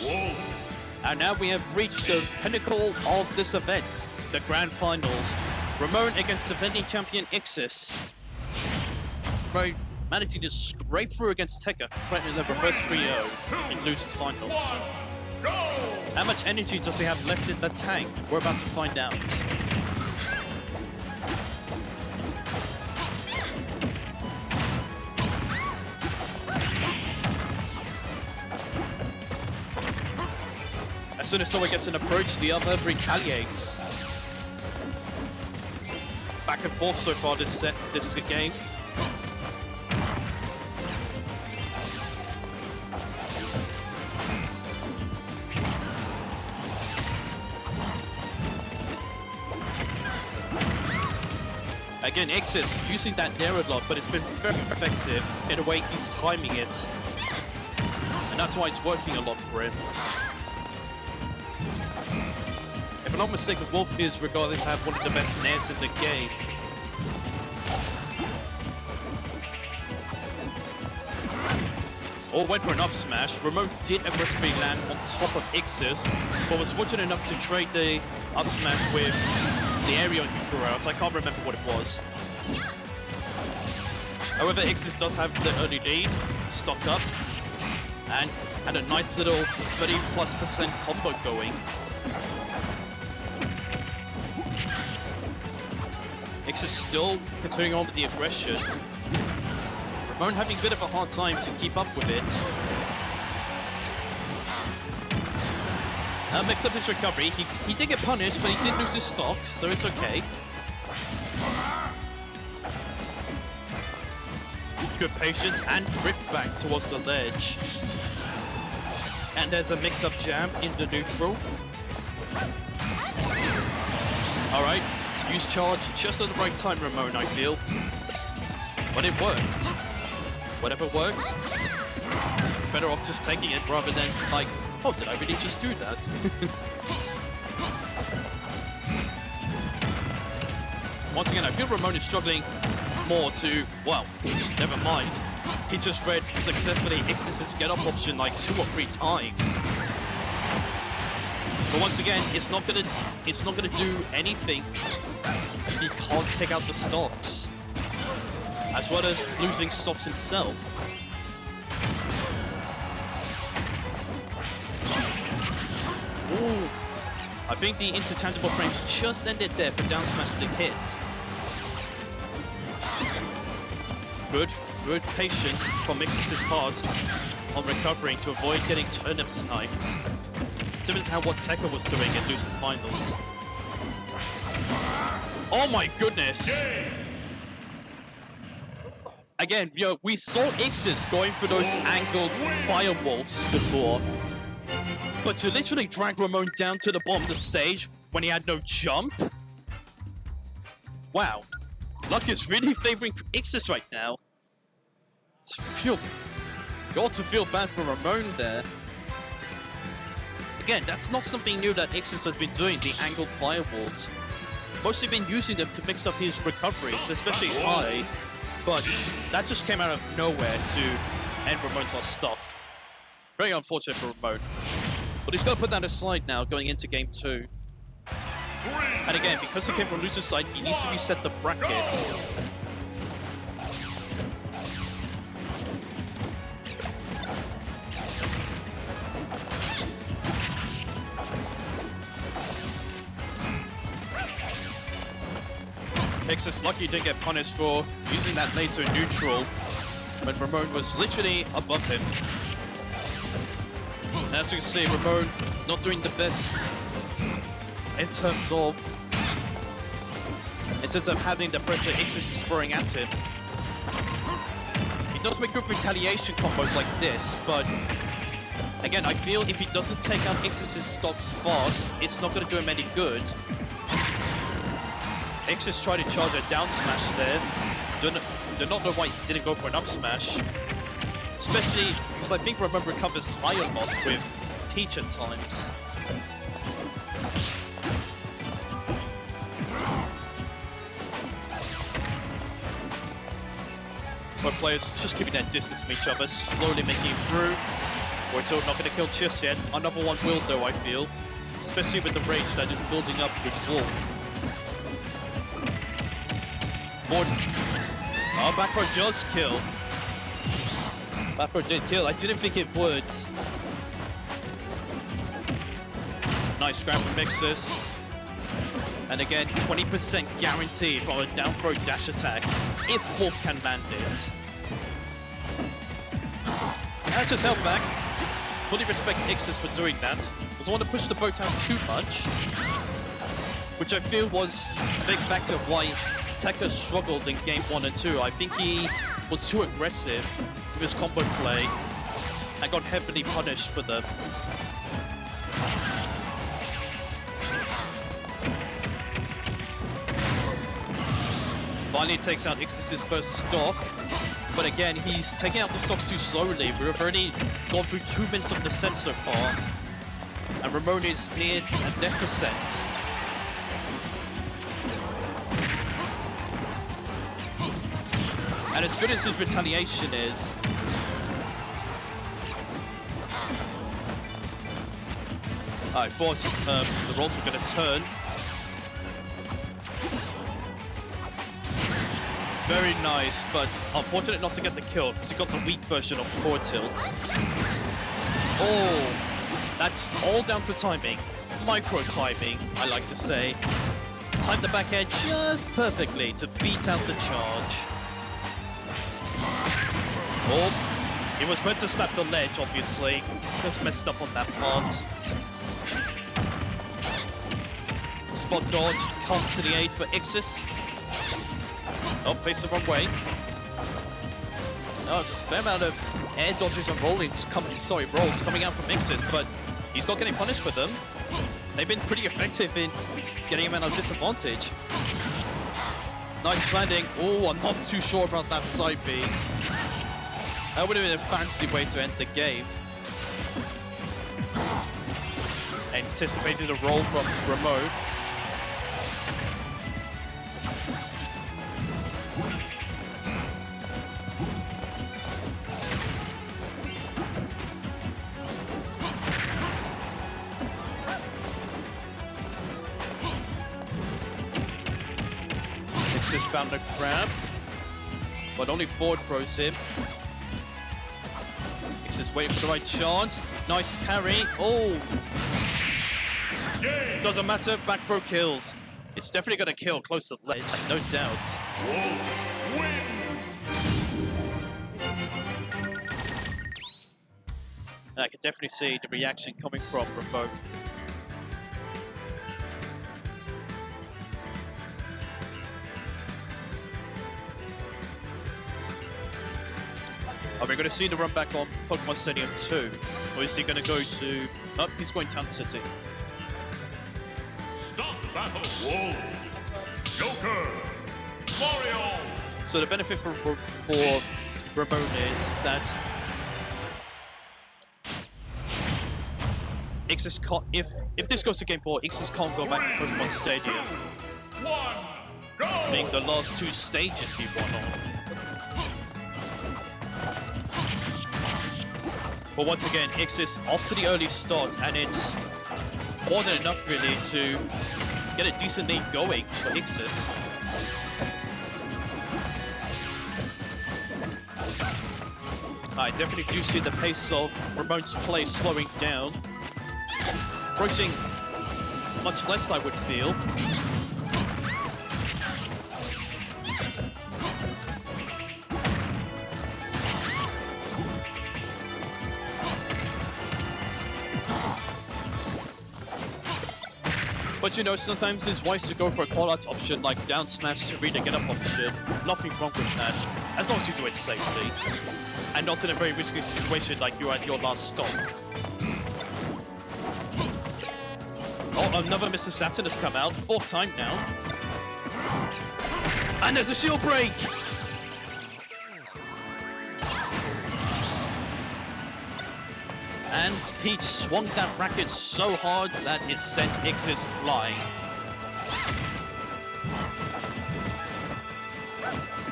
And now we have reached the pinnacle of this event, the Grand Finals. Rahmone against defending champion Ixis. Right, managing to scrape through against Tekka, threatening the reverse 3-0 in losers finals. How much energy does he have left in the tank? We're about to find out. As soon as someone gets an approach, the other retaliates. Back and forth so far this game. Again, Ixis using that narrow lock, but it's been very effective in the way he's timing it. And that's why it's working a lot for him. If I'm not mistaken, Wolf is regarded to have one of the best nairs in the game. All went for an up smash. Rahmone did aggressively land on top of Ixis, but was fortunate enough to trade the up smash with the area he threw out. I can't remember what it was. However, Ixis does have the early lead, stock up, and had a nice little 30+% combo going. Ixis still continuing on with the aggression. Rahmone having a bit of a hard time to keep up with it. Mixed up his recovery. He did get punished, but he did lose his stock, so it's okay. Good patience and drift back towards the ledge. And there's a mix-up jab in the neutral. Alright, use charge just at the right time, Rahmone, I feel. But it worked. Whatever works, better off just taking it rather than like, oh, did I really just do that? Once again, I feel Rahmone is struggling more to, well, never mind. He just read successfully Ixis' get-up option like 2 or 3 times. But once again, it's not gonna do anything if he can't take out the stocks, as well as losing stocks himself. Ooh, I think the interchangeable frames just ended there for down smash to hit. Good patience from Ixis' part on recovering to avoid getting turnip sniped. Similar to what Tekka was doing in losers finals. Oh my goodness! Again, we saw Ixis going for those angled firewalls before. But to literally drag Rahmone down to the bottom of the stage when he had no jump? Wow. Luck is really favoring Ixis right now. You ought to feel bad for Rahmone there. Again, that's not something new that Ixis has been doing, the angled firewalls. Mostly been using them to mix up his recoveries, especially high. But that just came out of nowhere to end Rahmone's last stock. Very unfortunate for Rahmone. But he's got to put that aside now, going into game 2. And again, because he came from loser's side, he needs to reset the bracket. Ixis lucky he didn't get punished for using that laser neutral when Rahmone was literally above him. And as you can see, Rahmone not doing the best in terms of having the pressure Ixis is throwing at him. He does make good retaliation combos like this, but again, I feel if he doesn't take out Ixis' stocks fast, it's not going to do him any good. Ixis tried to charge a down smash there. Do not know why he didn't go for an up smash. Especially because I think Rahmone recovers high a lot with Peach at times. Both players just keeping that distance from each other, slowly making it through. Boito not going to kill just yet. Another one will though, I feel. Especially with the rage that is building up with Wolf. More. Oh, back throw just kill. Back throw did kill. I didn't think it would. Nice grab from Ixis. And again, 20% guaranteed from a down throw dash attack if Wolf can land it. That just held back. Fully respect Ixis for doing that. Doesn't want to push the boat out too much, which I feel was a big factor of why Tekka struggled in game 1 and 2. I think he was too aggressive with his combo play and got heavily punished for them. Finally takes out Ixis' first stock. But again, he's taking out the stocks too slowly. We've already gone through 2 minutes of the set so far. And Rahmone is near a death percent. And as good as his retaliation is, I thought the roles were going to turn. Very nice, but unfortunate not to get the kill, because he got the weak version of forward tilt. Oh, that's all down to timing. Micro timing, I like to say. Timed the back edge just perfectly to beat out the charge. Oh, he was meant to slap the ledge, obviously. Just messed up on that part. Spot dodge comes to the aid for Ixis. Oh, face the wrong way. Oh, just a fair amount of air dodges and rolls coming out from Ixis, but he's not getting punished for them. They've been pretty effective in getting him out of disadvantage. Nice landing. Oh, I'm not too sure about that side B. That would have been a fancy way to end the game. Anticipated a roll from Rahmone. Ixis found a grab, but only forward throws him. Ixis waiting for the right chance. Nice parry. Oh! Doesn't matter, back throw kills. It's definitely going to kill close to the ledge, no doubt. And I can definitely see the reaction coming from Rahmone. Are we going to see the run back on Pokemon Stadium 2? Or is he going to go to... Oh, he's going Town City. Stop the battle! Whoa! Joker! Mario! So the benefit for Rahmone is that Ixis can't... If this goes to Game 4, Ixis can't go back to Pokemon Stadium. 1, go! Being the last 2 stages he won on. But once again, Ixis off to the early start, and it's more than enough really to get a decent lead going for Ixis. I definitely do see the pace of Rahmone's play slowing down. Approaching much less, I would feel. But you know, sometimes it's wise to go for a call-out option like down smash to read a get-up option. Nothing wrong with that, as long as you do it safely. And not in a very risky situation like you're at your last stock. Oh, another Mr. Saturn has come out, 4th time now. And there's a shield break! And Peach swung that racket so hard that it sent Ixis flying.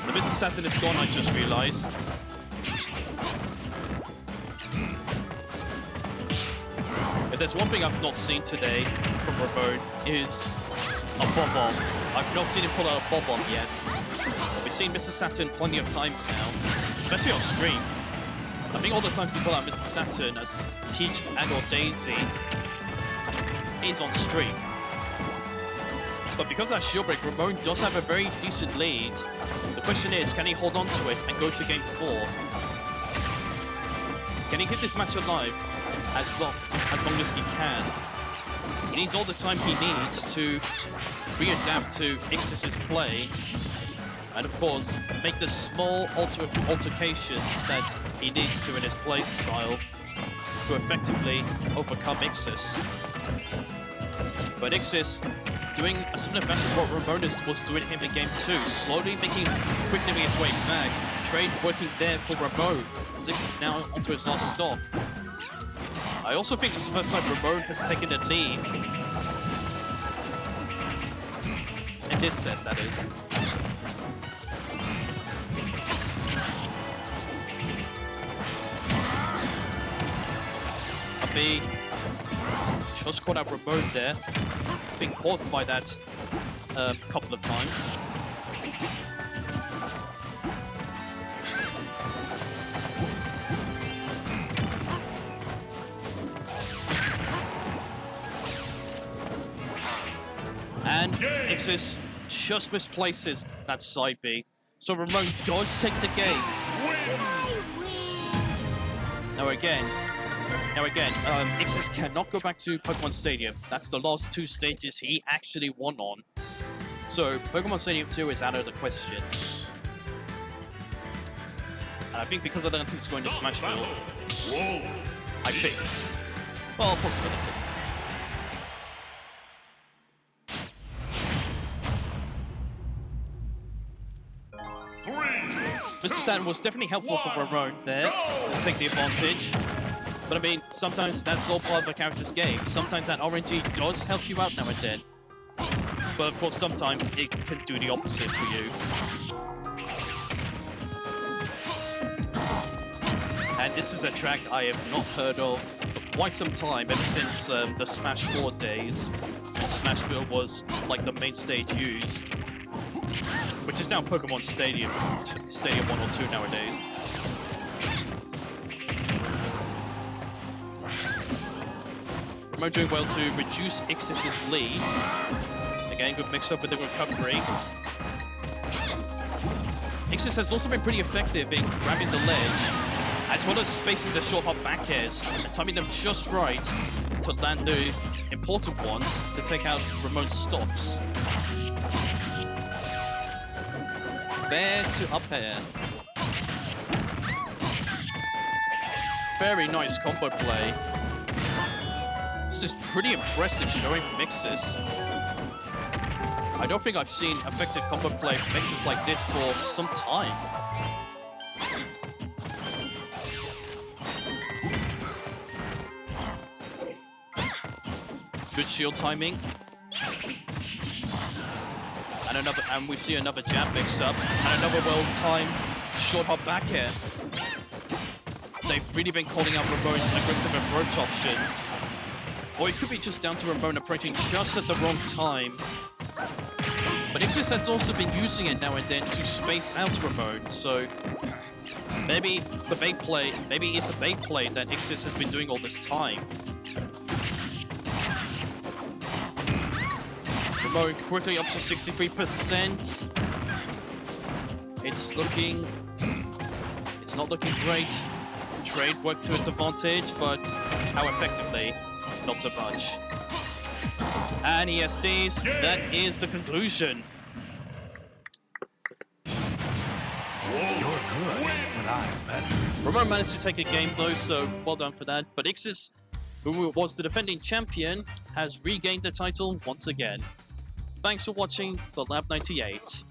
The Mr. Saturn is gone, I just realized. If there's one thing I've not seen today from Rahmone is a bomb-bomb. I've not seen him pull out a bomb-bomb yet. We've seen Mr. Saturn plenty of times now, especially on stream. I think all the times he pull out Mr. Saturn as Peach and or Daisy is on stream. But because of that shield break, Rahmone does have a very decent lead. The question is, can he hold on to it and go to game 4? Can he keep this match alive as long as he can? He needs all the time he needs to readapt to Ixis' play, and of course, make the small altercations that he needs to in his play style to effectively overcome Ixis. But Ixis doing a similar fashion to what Rahmone was doing him in game 2, slowly quickly making his way back. Trade working there for Rahmone. Ixis now onto his last stop. I also think this is the first time Rahmone has taken a lead. In this set, that is. Be just caught out Rahmone there. Been caught by that a couple of times. And Ixis just misplaces that side B. So Rahmone does take the game. Now again, Ixis cannot go back to Pokemon Stadium. That's the last 2 stages he actually won on. So Pokemon Stadium 2 is out of the question. And I think because I don't think it's going to Smashville, I think. Well, possibility. Mr. Saturn was definitely helpful for Rahmone there to take the advantage. But I mean, sometimes that's all part of the character's game. Sometimes that RNG does help you out now and then. But of course, sometimes it can do the opposite for you. And this is a track I have not heard of for quite some time, ever since the Smash 4 days. And Smashville was like the main stage used. Which is now Pokemon Stadium 1 or 2 nowadays. Rahmone doing well to reduce Ixis' lead. Again, good mix-up with the recovery. Ixis has also been pretty effective in grabbing the ledge, as well as spacing the short hop back airs, and timing them just right to land the important ones to take out Rahmone's stops. Bair to up air. Very nice combo play. This is pretty impressive showing from Ixis. I don't think I've seen effective combo play from Ixis like this for some time. Good shield timing. And we see another jab mixed up, and another well-timed short hop back air. They've really been calling out Rahmone's aggressive approach options. Or it could be just down to Rahmone approaching just at the wrong time. But Ixis has also been using it now and then to space out Rahmone, so maybe the bait play, maybe it's a bait play that Ixis has been doing all this time. Rahmone quickly up to 63%. It's not looking great. Trade worked to its advantage, but how effectively? Not so much. And ESDs, that is the conclusion. You're good, but I'm better. Rahmone managed to take a game though, so well done for that. But Ixis, who was the defending champion, has regained the title once again. Thanks for watching The Lab 98.